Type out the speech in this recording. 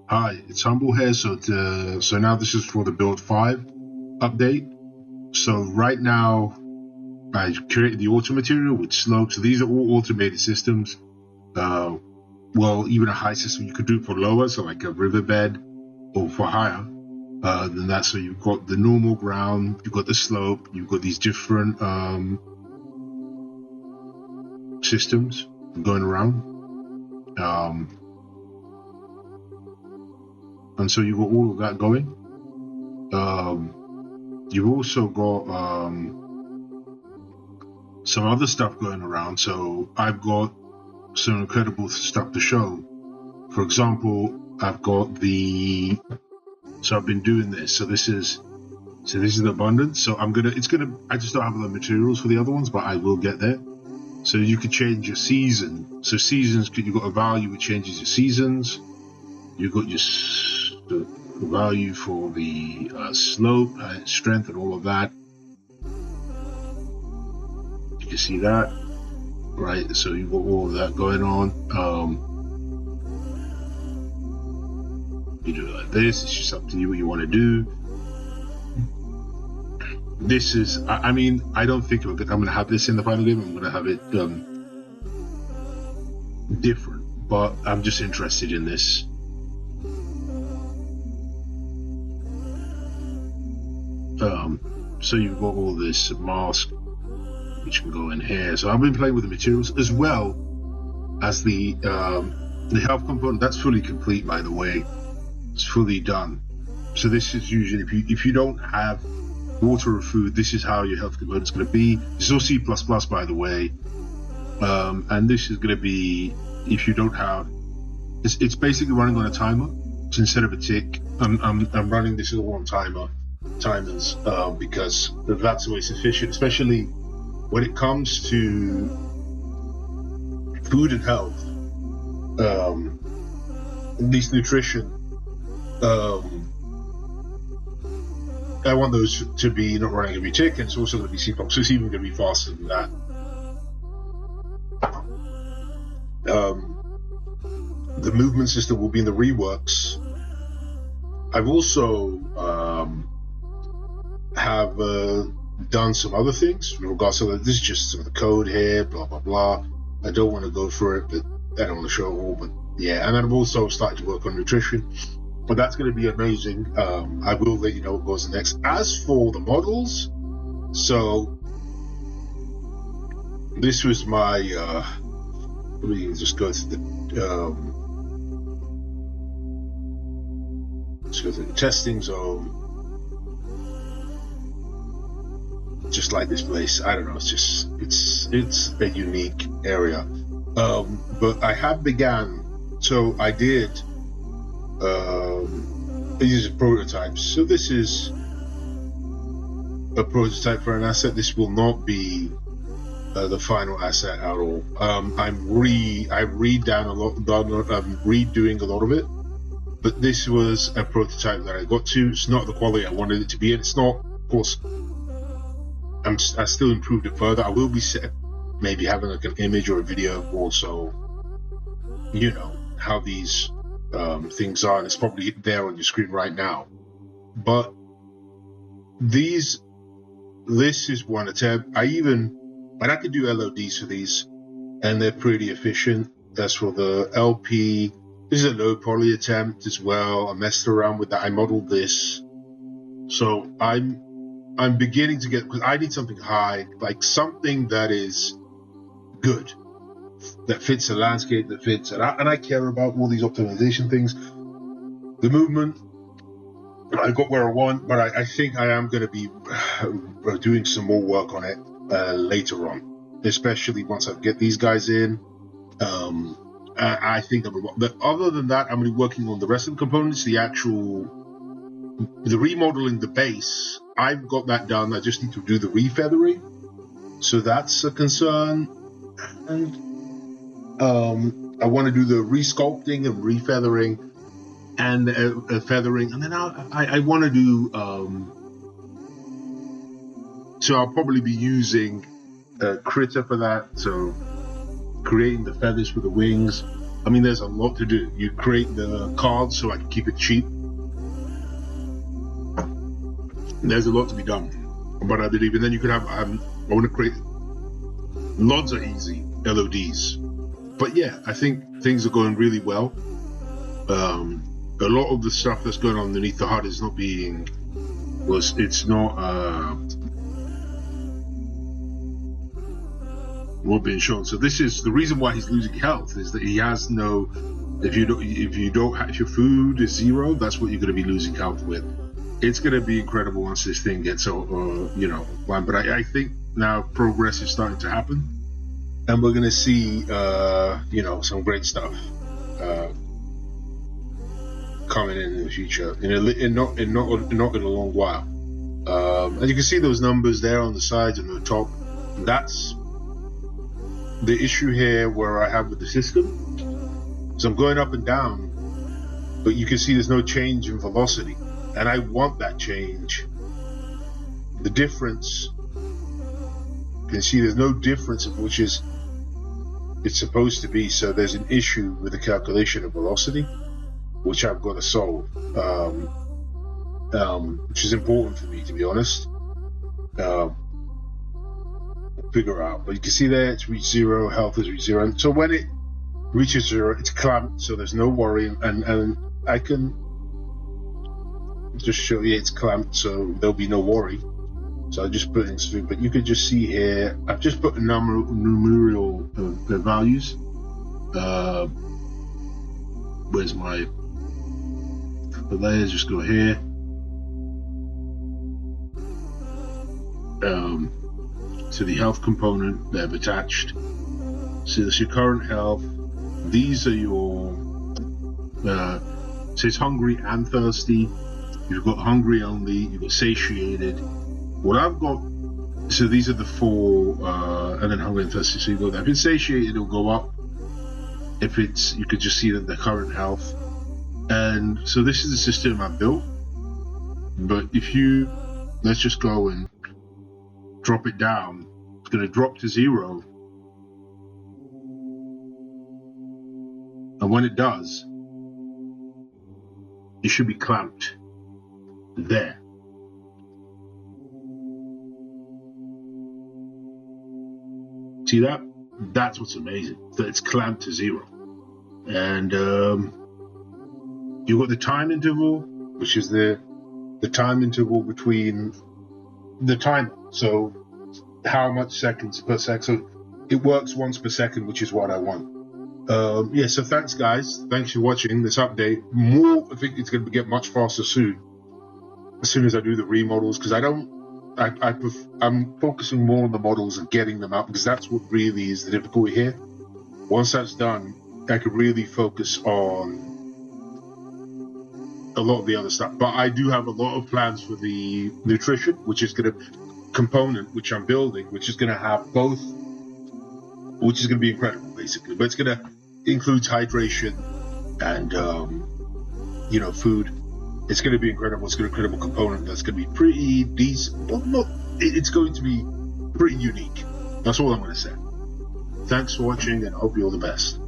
Hi, it's Humble here. So now this is for the Build 5 update. So right now I created the auto material with Slope. So these are all automated systems. Well, even a high system you could do for lower, so like a riverbed, or for higher than that. So you've got the normal ground, you've got the slope, you've got these different systems going around. And so you've got all of that going. You've also got some other stuff going around. So I've got some incredible stuff to show. For example, I've got so I've been doing this. So this is the abundance. So I just don't have the materials for the other ones, but I will get there. So you could change your season. So seasons, you've got a value which changes your seasons. You've got the value for the slope, strength, and all of that. You can see that, right? So you've got all of that going on. You do it like this. It's just up to you what you want to do. This is, I mean, I don't think I'm going to have this in the final game. I'm going to have it different, but I'm just interested in this. So you've got all this mask, which can go in here. So I've been playing with the materials as well as the health component. That's fully complete, by the way. It's fully done. So this is usually, if you don't have water or food, this is how your health component is going to be. This is all C++, by the way. And this is going to be, if you don't have, it's basically running on a timer. So instead of a tick, I'm running this all on timers, because that's always efficient, especially when it comes to food and health, at least nutrition. I want those to be not running every tick, and it's also going to be C++, so it's even going to be faster than that. The movement system will be in the reworks. I've also have done some other things in regards to this is just some of the code here, blah blah blah. I don't want to go through it, but I don't want to show it all. But yeah, and then I've also started to work on nutrition, but that's going to be amazing. I will let you know what goes next. As for the models, so this was my let me just go to the let's go to the testing zone. Just like this place, I don't know, it's a unique area. But I have began, so I did these are prototypes. So this is a prototype for an asset. This will not be the final asset at all. I'm redoing a lot of it, but this was a prototype that I got to. It's not the quality I wanted it to be, and it's not, of course. I still improved it further. I will be maybe having like an image or a video also, you know, how these things are, and it's probably there on your screen right now. But this is one attempt. I could do LODs for these, and they're pretty efficient. As for the LP, this is a low poly attempt as well. I messed around with that. I modeled this, so I'm beginning to get, because I need something high, like something that is good, that fits the landscape, that fits, and I care about all these optimization things. The movement, I got where I want, but I think I am going to be doing some more work on it later on, especially once I get these guys in. I think but other than that, I'm going to be working on the rest of the components, the remodeling the base. I've got that done. I just need to do the refeathering, so that's a concern. And I want to do the resculpting and refeathering and feathering, and then I want to do. So I'll probably be using Critter for that. So creating the feathers for the wings. I mean, there's a lot to do. You create the cards so I can keep it cheap. There's a lot to be done. But I believe, and then you could have, I want to create, LODs are easy, LODs. But yeah, I think things are going really well. A lot of the stuff that's going on underneath the HUD is not being, it's not being shown. So this is the reason why he's losing health, is that he has no, if your food is 0, that's what you're going to be losing health with. It's going to be incredible once this thing gets online. But I think now progress is starting to happen, and we're going to see some great stuff coming in the future, in not in a long while. And you can see those numbers there on the sides and the top. That's the issue here where I have with the system. So I'm going up and down, but you can see there's no change in velocity, and I want that change. The difference, you can see there's no difference, which is it's supposed to be. So there's an issue with the calculation of velocity, which I've got to solve, which is important for me, to be honest. Figure out, but you can see there it's reached 0, health has reached 0, and so when it reaches 0, it's clamped, so there's no worry, and I can just show you it's clamped, so there'll be no worry. So I just put in through, but you can just see here I've just put a numerical values. Where's my layers? Just go here. To the health component they've attached. So that's your current health. These are your so it's hungry and thirsty. You've got hungry only, you've got satiated. What I've got, so these are the 4 and then hungry and thirsty. So you go there. If it's satiated, it'll go up. If it's, you could just see that the current health. And so this is the system I built. But if you, let's just go and drop it down, it's going to drop to 0, and when it does, it should be clamped there. See that? That's what's amazing, that it's clamped to 0. And you've got the time interval, which is the time interval between the timer. So how much seconds per second, so it works once per second, which is what I want. Yeah, so thanks guys, thanks for watching this update. I think it's going to get much faster soon, as soon as I do the remodels, because I'm focusing more on the models and getting them out, because that's what really is the difficulty here. Once that's done, I could really focus on a lot of the other stuff. But I do have a lot of plans for the nutrition, which is going to component, which I'm building, which is going to have both, which is going to be incredible, basically. But it's going to include hydration and food. It's going to be incredible. It's going to be an incredible component that's going to be pretty decent. Well, it's going to be pretty unique. That's all I'm going to say. Thanks for watching, and I hope you all the best.